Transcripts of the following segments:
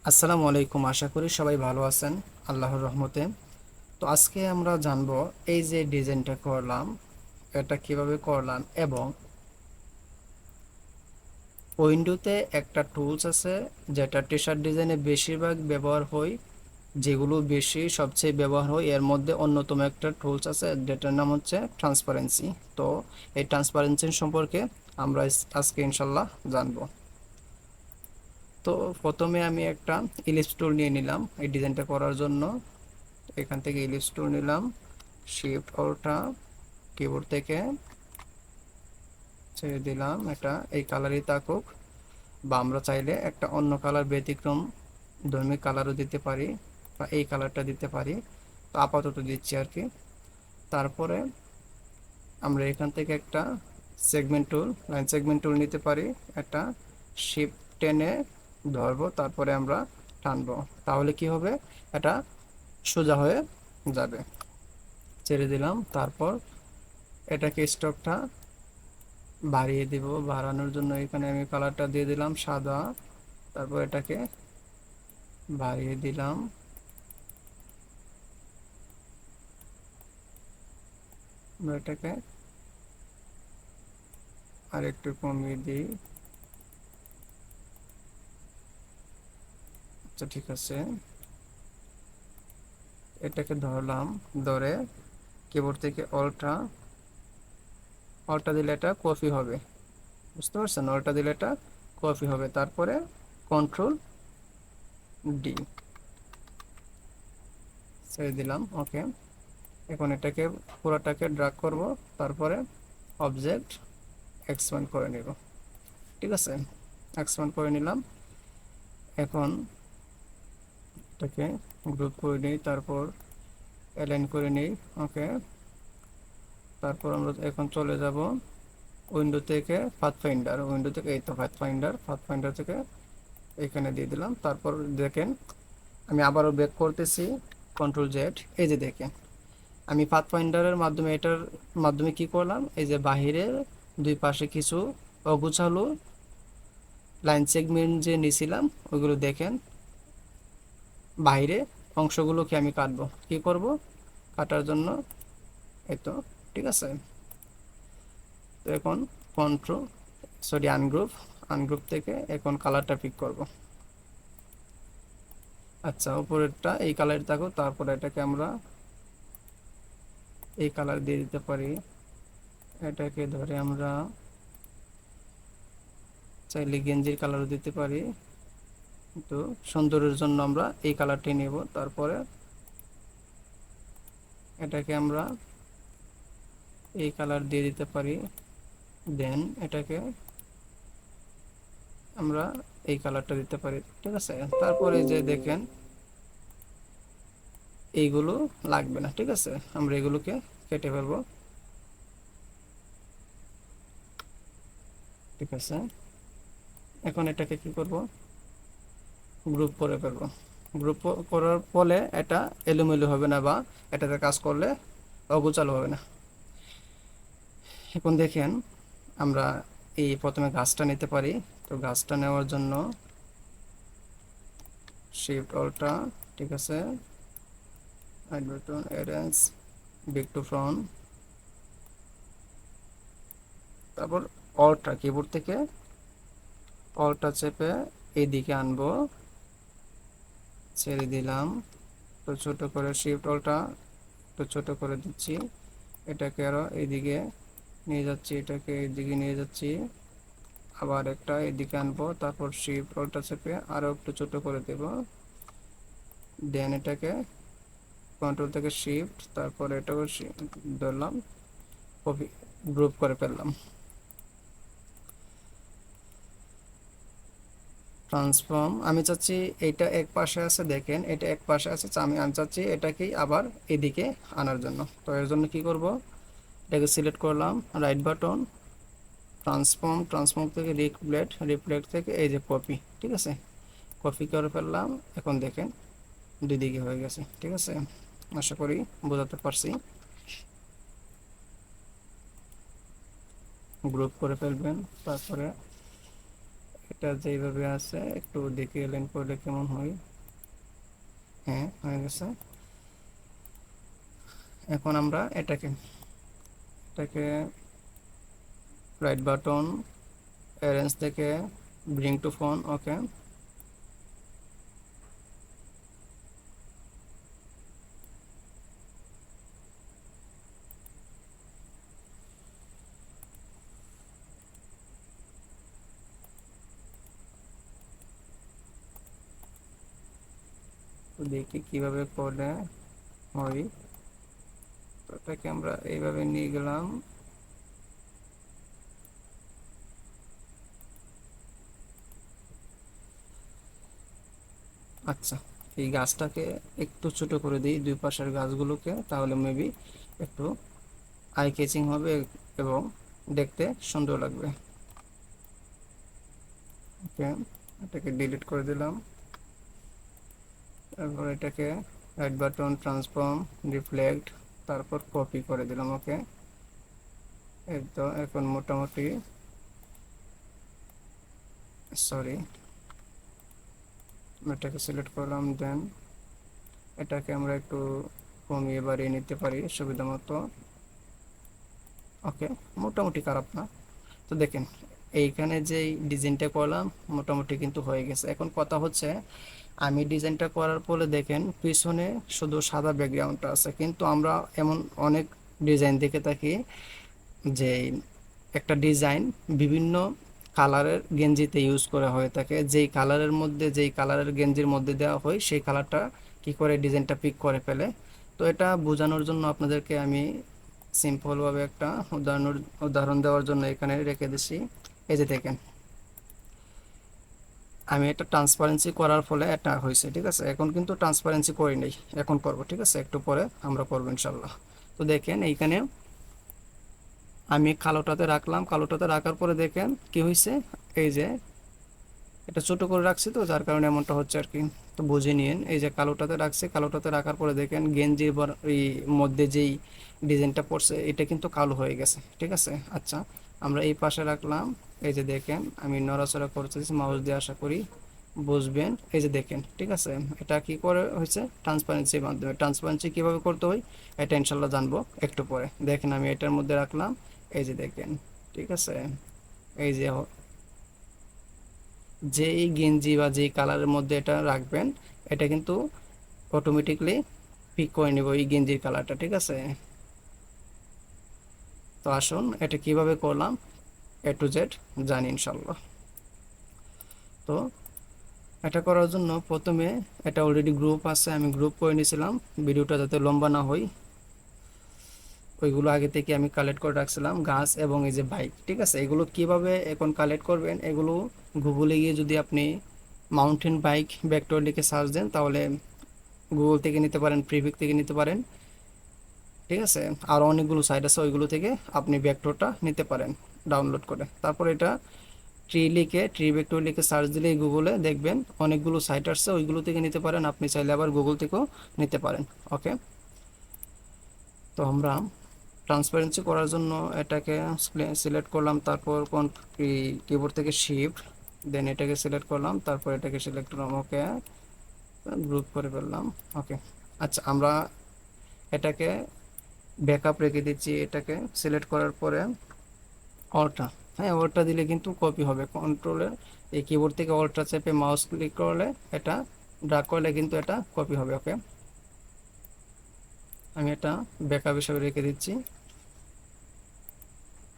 আসসালামু আলাইকুম। আশা করি সবাই ভালো আছেন আল্লাহর রহমতে। তো আজকে আমরা জানবো এই যে ডিজাইনটা করলাম এটা কিভাবে করলাম, এবং উইন্ডোতে একটা টুলস আছে যেটা টি শার্ট ডিজাইনে বেশিরভাগ ব্যবহার হয়, যেগুলো বেশি সবচেয়ে ব্যবহার হয় এর মধ্যে অন্যতম একটা টুলস আছে যেটার নাম হচ্ছে ট্রান্সপারেন্সি। তো এই ট্রান্সপারেন্সি সম্পর্কে আমরা আজকে ইনশাল্লাহ জানবো। তো প্রথমে আমি একটা ইলিপস টুল নিয়ে নিলাম এই ডিজাইনটা করার জন্য। এখান থেকে ইলিপস টুল নিলাম, শিফট অল্টা কিবোর্ড থেকে ছেড়ে দিলাম। এটা এই কালারই থাকুক, বা আমরা চাইলে একটা অন্য কালার ব্যতিক্রম ধর্মী কালারও দিতে পারি, বা এই কালারটা দিতে পারি। তো আপাতত দিচ্ছি আর কি। তারপরে আমরা এখান থেকে একটা সেগমেন্ট টুল, লাইন সেগমেন্ট টুল নিতে পারি। একটা শিফট টেনে ধরবো, তারপরে আমরা টানবো, তাহলে কি হবে, এটা সোজা হয়ে যাবে। ছেড়ে দিলাম। তারপর এটাকে স্ট্রোকটা বাড়িয়ে দিব। বাড়ানোর জন্য এখানে আমি কালারটা দিয়ে দিলাম সাদা। তারপর এটাকে বাড়িয়ে দিলাম। আমরা এটাকে আর একটু কমিয়ে দিই। আচ্ছা, ঠিক আছে। এটাকে ধরলাম, ধরে কিবোর্ড থেকে অল্টা, অল্টা দিলে এটা কপি হবে, বুঝতে পারছেন? অল্টা দিলে এটা কপি হবে। তারপরে কন্ট্রোল ডি ছেড়ে দিলাম। ওকে, এখন এটাকে পুরোটাকে ড্র্যাগ করব, তারপরে অবজেক্ট এক্সপ্যান্ড করে নেব। ঠিক আছে, এক্সপ্যান্ড করে নিলাম। এখন এটাকে গ্রুপ করে নিই, তারপর অ্যালাইন করে নিই। ওকে, তারপর আমরা এখন চলে যাব উইন্ডো থেকে পাথফাইন্ডার, উইন্ডো থেকে এই তো পাথফাইন্ডার, পাথফাইন্ডার থেকে এখানে দিয়ে দিলাম। তারপর দেখেন আমি আবারও ব্যাক করতেছি, কন্ট্রোল জেড। এই যে দেখেন আমি পাথফাইন্ডারের মাধ্যমে, এটার মাধ্যমে কি করলাম, এই যে বাহিরের দুই পাশে কিছু অগুছালো লাইন সেগমেন্ট যে নিছিলাম ওইগুলো দেখেন, বাইরে অংশগুলোকে আমি কাটবো। কি করব, কাটার জন্য এই তো, ঠিক আছে। তো এখন কন্ট্রোল, সরি, আনগ্রুপ, আনগ্রুপ থেকে এখন কালারটা পিক করব। আচ্ছা, উপরেরটা এই কালার থাকো, তারপরে এটাকে আমরা এই কালার দিয়ে দিতে পারি। এটাকে ধরে আমরা চাইলে গেঞ্জির কালারও দিতে পারি, কিন্তু সৌন্দর্যের জন্য আমরা এই কালারটি নেব। তারপরে এটাকে আমরা এই কালার দিয়ে দিতে পারি, দেন এটাকে আমরা এই কালারটা দিতে পারি, ঠিক আছে। তারপরে যে দেখেন এইগুলো লাগবে না, ঠিক আছে, আমরা এগুলোকে কেটে ফেলবো। ঠিক আছে, এখন এটাকে কি করব, গ্রুপ করে ফেলবো। গ্রুপ করার ফলে এটা এলোমেলো হবে না, বা এটাতে কাজ করলে অগোছালো হবে না। এখন দেখেন আমরা এই প্রথমে গাছটা নিতে পারি। তো গাছটা নেওয়ার জন্য শিফট অল্টা, ঠিক আছে, right button, arrange, back to front, তারপর অল্টা কিবোর্ড থেকে অল্টা চেপে এইদিকে আনবো, ছেড়ে দিলাম। তো ছোট করে শিফট অল্টা তো ছোট করে দিচ্ছি। এটাকে আরো এইদিকে নিয়ে যাচ্ছি, এটাকে এইদিকে নিয়ে যাচ্ছি, আবার একটা এদিকে আনবো, তারপর শিফট অল্টা চেপে আরো একটু ছোট করে দেব। দেন এটাকে কন্ট্রোল থেকে শিফট, তারপর এটাকে ধরলাম, কপি, গ্রুপ করে ফেললাম। ট্রান্সফর্ম আমি চাচ্ছি এটা এক পাশে আছে, দেখেন এটা এক পাশে আছে, আমি চাচ্ছি এটাকেই আবার এদিকে আনার জন্য। তো এর জন্য কি করব, এটাকে সিলেক্ট করলাম, রাইট বাটন, ট্রান্সফর্ম, ট্রান্সফর্ম থেকে রিফ্লেক্ট, রিফ্লেক্ট থেকে এই যে কপি, ঠিক আছে, কপি করে ফেললাম। এখন দেখেন দুই দিকে হয়ে গেছে, ঠিক আছে। আশা করি বোঝাতে পারছি। গ্রুপ করে ফেলবেন, তারপরে এটা যেইভাবে আছে একটু দেখে এলাইন করলে কেমন হয়। হ্যাঁ, হয়ে গেছে। এখন আমরা এটাকে এটাকে রাইট বাটন, অ্যারেঞ্জ থেকে ব্রিং টু ফোন। ওকে, তো দেখি কিভাবে করলে হয়। তো এটাকে আমরা এইভাবে নিয়ে গেলাম। আচ্ছা, এই গাছটাকে একটু ছোট করে দিই, দুই পাশের গাছগুলোকে, তাহলে মেবি একটু আই ক্যাচিং হবে এবং দেখতে সুন্দর লাগবে। ওকে, এটাকে ডিলিট করে দিলাম। তারপর এটাকে রাইট বাটন, ট্রান্সফর্ম, রিফ্লেক্ট, তারপর কপি করে দিলাম। ওকে, এই তো এখন মোটামুটি, সরি, এটাকে সিলেক্ট করলাম, দেন এটাকে আমরা একটু কমিয়ে বাড়িয়ে নিতে পারি সুবিধা মতো। ওকে, মোটামুটি খারাপ না। তো দেখেন এইখানে যে ডিজাইনটা করলাম মোটামুটি কিন্তু হয়ে গেছে। এখন কথা হচ্ছে, আমি ডিজাইনটা করার পরে দেখেন পিছনে শুধু সাদা ব্যাকগ্রাউন্ডটা আছে, কিন্তু আমরা এমন অনেক ডিজাইন দেখে থাকি যে একটা ডিজাইন বিভিন্ন কালারের গেঞ্জিতে ইউজ করা হয়ে থাকে, যেই কালারের মধ্যে, যেই কালারের গেঞ্জির মধ্যে দেওয়া হয় সেই কালারটা কি করে ডিজাইনটা পিক করে ফেলে। তো এটা বোঝানোর জন্য আপনাদেরকে আমি সিম্পলভাবে একটা উদাহরণ দেওয়ার জন্য এখানে রেখে দিছি। এই যে দেখেন, আমি এটা ট্রান্সপারেন্সি করার ফলে এটা হয়েছে, ঠিক আছে। এখন কিন্তু ট্রান্সপারেন্সি করি নাই, এখন করব, ঠিক আছে, একটু পরে আমরা করবো ইনশাল্লাহ। তো দেখেন এইখানে আমি কালোটাতে রাখলাম, কালোটাতে রাখার পরে দেখেন কি হয়েছে, এই যে এটা ছোট করে রাখছি তো যার কারণে এমনটা হচ্ছে আর কি। তো বুঝে নিন, এই যে কালোটাতে রাখছি, কালোটাতে রাখার পরে দেখেন গেঞ্জির এই মধ্যে যেই ডিজাইনটা পড়ছে এটা কিন্তু কালো হয়ে গেছে, ঠিক আছে। আচ্ছা, আমরা এই পাশে রাখলাম। এই যে দেখেন আমি নড়াচড়া করতেছি মাউস দিয়ে, আশা করি বুঝবেন। এই যে দেখেন, ঠিক আছে, এটা কি করে হয়েছে, ট্রান্সপারেন্সির মাধ্যমে। ট্রান্সপারেন্সি কিভাবে করতে হয় এটা ইনশাল্লাহ জানবো একটু পরে। দেখেন আমি এটার মধ্যে রাখলাম, এই যে দেখেন, ঠিক আছে। এই যে যেই গেঞ্জি বা যেই কালারের মধ্যে এটা রাখবেন এটা কিন্তু অটোমেটিকলি পিক করে নেব এই গেঞ্জির কালারটা, ঠিক আছে। তো আসুন এটা কিভাবে করলাম এ টু জেড জানি ইনশাল্লাহ। তো এটা করার জন্য প্রথমে, এটা অলরেডি গ্রুপ আছে, আমি গ্রুপ করে নিয়েছিলাম ভিডিওটা যাতে লম্বা না হয়, ওইগুলো আগে থেকে আমি কালেক্ট করে রাখছিলাম, গাছ এবং এই যে বাইক, ঠিক আছে। এগুলো কিভাবে এখন কালেক্ট করবেন, এগুলো গুগলে গিয়ে যদি আপনি মাউন্টেন বাইক ভেক্টর লিখে সার্চ দেন তাহলে গুগল থেকে নিতে পারেন, প্রিভিক থেকে নিতে পারেন, ঠিক আছে। আরও অনেকগুলো সাইট আছে, ওইগুলো থেকে আপনি ভেক্টরটা নিতে পারেন ডাউনলোড করে। তারপর এটা ট্রি ভেক্টর লিখে সার্চ দিলেই গুগলে দেখবেন অনেকগুলো সাইট আসছে, ওইগুলো থেকে নিতে পারেন। আপনি চাইলে আবার গুগল থেকেও নিতে পারেন। ওকে, তো আমরা ট্রান্সপারেন্সি করার জন্য এটাকে সিলেক্ট করলাম, তারপর কোন কিবোর্ড থেকে শিফট, দেন এটাকে সিলেক্ট করলাম, তারপর এটাকে সিলেক্ট করলাম। ওকে, গ্রুপ করে ফেললাম। ওকে, আচ্ছা, আমরা এটাকে ব্যাকআপ রেখে দিচ্ছি। এটাকে সিলেক্ট করার পরে অল্টা, হ্যাঁ অল্টা দিলে কিন্তু কপি হবে। কন্ট্রোলে এই কিবোর্ড থেকে অল্টা চেপে মাউস ক্লিক করলে, এটা ড্র্যাগ করলে কিন্তু এটা কপি হবে। ওকে, আমি এটা ব্যাকআপ হিসেবে রেখে দিচ্ছি।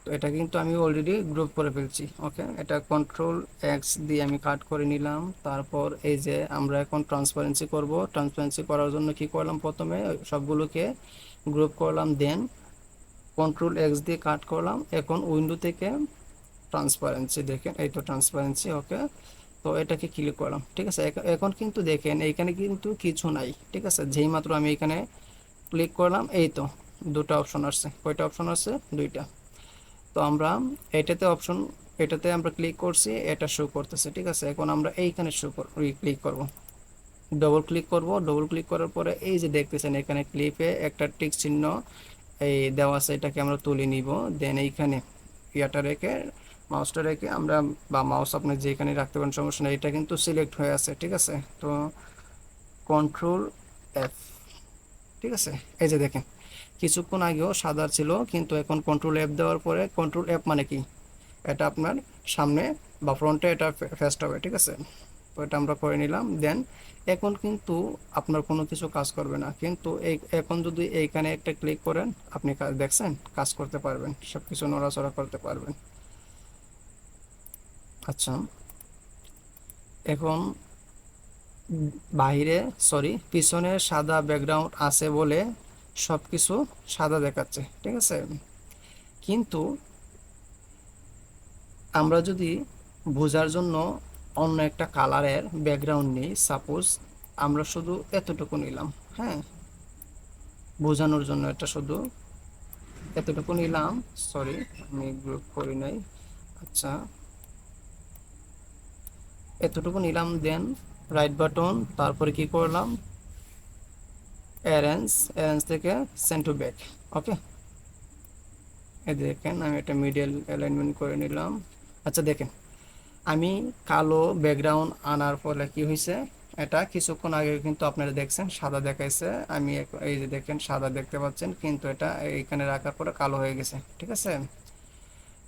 তো এটা কিন্তু আমি অলরেডি গ্রুপ করে ফেলছি। ওকে, এটা কন্ট্রোল এক্স দিয়ে আমি কাট করে নিলাম। তারপর এই যে আমরা এখন ট্রান্সপারেন্সি করব, ট্রান্সপারেন্সি করার জন্য কি করলাম, প্রথমে সবগুলোকে গ্রুপ করলাম, দেন কন্ট্রোল এক্স দিয়ে কাট করলাম। এখন উইন্ডো থেকে ট্রান্সপারেন্সি, দেখেন এই তো ট্রান্সপারেন্সি। ওকে, তো এটাকে ক্লিক করলাম, ঠিক আছে। এখন কিন্তু দেখেন এইখানে কিন্তু কিছু নাই, ঠিক আছে। যেই মাত্র আমি এখানে ক্লিক করলাম, এই তো দুটো অপশন আসছে। কয়টা অপশন আছে, দুইটা। তো আমরা এটাতে অপশন, এটাতে আমরা ক্লিক করছি, এটা শো করতেছে, ঠিক আছে। এখন আমরা এইখানে ক্লিক করব, ডবল ক্লিক করব। ডবল ক্লিক করার পরে এই যে দেখতেছেন এখানে ক্লিপে একটা টিক চিহ্ন এই দেওয়া আছে, এটাকে আমরা তুলে নিব। দেন এইখানে ইয়াটা রেখে মাউসটা রেখে আমরা, বা মাউস আপনি যেখানে রাখতে পারেন সমস্যা নেই, এটা কিন্তু সিলেক্ট হয়ে আছে, ঠিক আছে। তো কন্ট্রোল এফ, ঠিক আছে। এই যে দেখেন কিছুক্ষণ আগেও সাদা ছিল, কিন্তু এখন কন্ট্রোল এফ দেওয়ার পরে, কন্ট্রোল এফ মানে কি, এটা আপনার সামনে বা ফ্রন্টে এটা ফেস্ট হবে, ঠিক আছে। তো এটা আমরা করে নিলাম। দেন এখন কিন্তু আপনার কোনো কিছু কাজ করবে না, কিন্তু এই এখন যদি এইখানে একটা ক্লিক করেন, আপনি দেখছেন কাজ করতে পারবেন, সব কিছু নড়াচড়া করতে পারবেন। আচ্ছা, এখন বাইরে, সরি, পিছনে সাদা ব্যাকগ্রাউন্ড আছে বলে সব কিছু সাদা দেখাচ্ছে, ঠিক আছে। কিন্তু আমরা যদি বোঝার জন্য অন্য একটা কালারের ব্যাকগ্রাউন্ড নিই, সাপোজ আমরা শুধু এতটুকু নিলাম, হ্যাঁ, বোঝানোর জন্য এটা শুধু এতটুকু নিলাম, সরি আমি গ্রুপ করি নাই। আচ্ছা, এতটুকু নিলাম। দেন রাইট বাটন, তারপরে কি করলাম, অ্যারেঞ্জ, অ্যারেঞ্জ থেকে সেন্ড টু ব্যাক। ওকে, এই দেখেন আমি এটা মিডল অ্যালাইনমেন্ট করে নিলাম। আচ্ছা দেখেন, আমি কালো ব্যাকগ্রাউন্ড আনার ফলে কি হয়েছে, এটা কিছুক্ষণ আগে কিন্তু আপনারা দেখছেন সাদা দেখাইছে, আমি এই যে দেখেন সাদা দেখতে পাচ্ছেন, কিন্তু এটা এইখানে রাখার পরে কালো হয়ে গেছে, ঠিক আছে।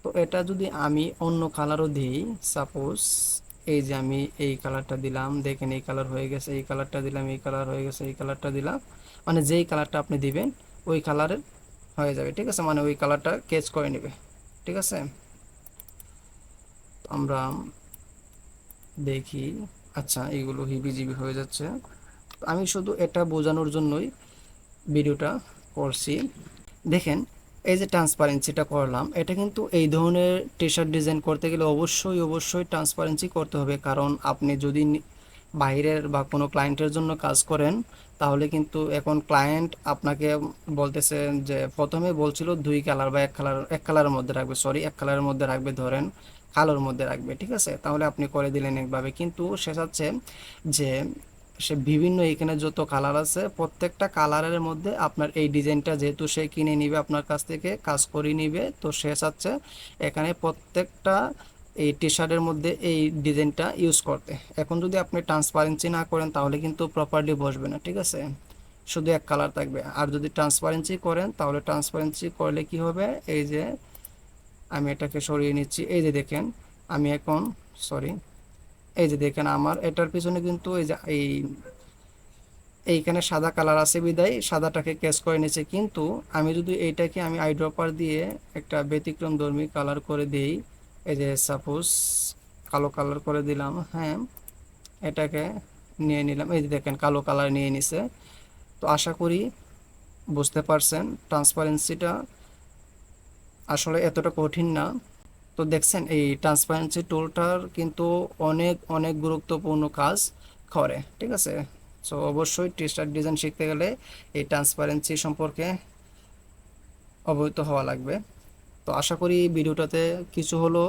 তো এটা যদি আমি অন্য কালারও দিই, সাপোজ এই যে আমি এই কালারটা দিলাম, দেখেন এই কালার হয়ে গেছে, এই কালারটা দিলাম, এই কালার হয়ে গেছে, এই কালারটা দিলাম, মানে যেই কালারটা আপনি দিবেন ওই কালারের হয়ে যাবে, ঠিক আছে, মানে ওই কালারটা ক্যাচ করে নেবে, ঠিক আছে। আমরা দেখি, আচ্ছা এইগুলো হিবিজিবি হয়ে যাচ্ছে। আমি শুধু এটা বোঝানোর জন্যই ভিডিওটা করছি। দেখেন এই যে ট্রান্সপারেন্সিটা করলাম, এটা কিন্তু এই ধরনের টি শার্ট ডিজাইন করতে গেলে অবশ্যই অবশ্যই ট্রান্সপারেন্সি করতে হবে, কারণ আপনি যদি বাইরের বা কোনো ক্লায়েন্টের জন্য কাজ করেন, তাহলে কিন্তু এখন ক্লায়েন্ট আপনাকে বলতেছে যে, প্রথমে বলছিল দুই কালার বা এক কালারের মধ্যে রাখবে, সরি এক কালারের মধ্যে রাখবে, ধরেন কালোর মধ্যে রাখবে, ঠিক আছে। তাহলে আপনি করে দিলেন একভাবে, কিন্তু সে চাচ্ছে যে সে বিভিন্ন এখানে যত কালার আছে প্রত্যেকটা কালারের মধ্যে আপনার এই ডিজাইনটা, যেহেতু সে কিনে নিবে আপনার কাছ থেকে, কাজ করে নিবে, তো সে চাচ্ছে এখানে প্রত্যেকটা এই টি শার্টের মধ্যে এই ডিজাইনটা ইউজ করতে। এখন যদি আপনি ট্রান্সপারেন্সি না করেন তাহলে কিন্তু প্রপারলি বসবে না, ঠিক আছে, শুধু এক কালার থাকবে। আর যদি ট্রান্সপারেন্সি করেন, তাহলে ট্রান্সপারেন্সি করলে কি হবে, এই যে আমি এটাকে সরিয়ে নিচ্ছি, এই যে দেখেন আমি এখন, সরি, এই যে দেখেন আমার এটার পিছনে কিন্তু এই যে এইখানে সাদা কালার আছে বিদায় সাদাটাকে ক্যাচ করে নিয়েছে, কিন্তু আমি যদি এইটাকে আমি আইড্রপার দিয়ে একটা ব্যতিক্রম ধর্মী কালার করে দিই, এই যে সাপোজ কালো কালার করে দিলাম, হ্যাঁ, এটাকে নিয়ে নিলাম, এই যে দেখেন কালো কালার নিয়ে নিছে। তো আশা করি বুঝতে পারছেন ট্রান্সপারেন্সিটা আসলে এতটা কঠিন না। তো দেখছেন এই ট্রান্সপারেন্সি টুলটার কিন্তু অনেক অনেক গুরুত্বপূর্ণ কাজ করে, ঠিক আছে। সো অবশ্যই টি শার্ট ডিজাইন শিখতে গেলে এই ট্রান্সপারেন্সি সম্পর্কে অবহিত হওয়া লাগবে। তো আশা করি ভিডিওটাতে কিছু হলো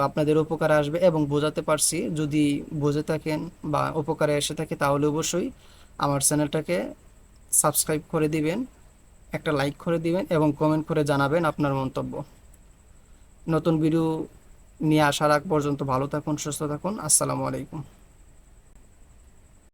আপনাদের উপকারে আসবে এবং বোঝাতে পারছি। যদি বুঝে থাকেন বা উপকারে এসে থাকে, তাহলে অবশ্যই আমার চ্যানেলটাকে সাবস্ক্রাইব করে দিবেন, একটা লাইক করে দিবেন এবং কমেন্ট করে জানাবেন আপনার মন্তব্য। নতুন ভিডিও নিয়ে আসার আগ পর্যন্ত ভালো থাকুন, সুস্থ থাকুন, আসসালামু আলাইকুম।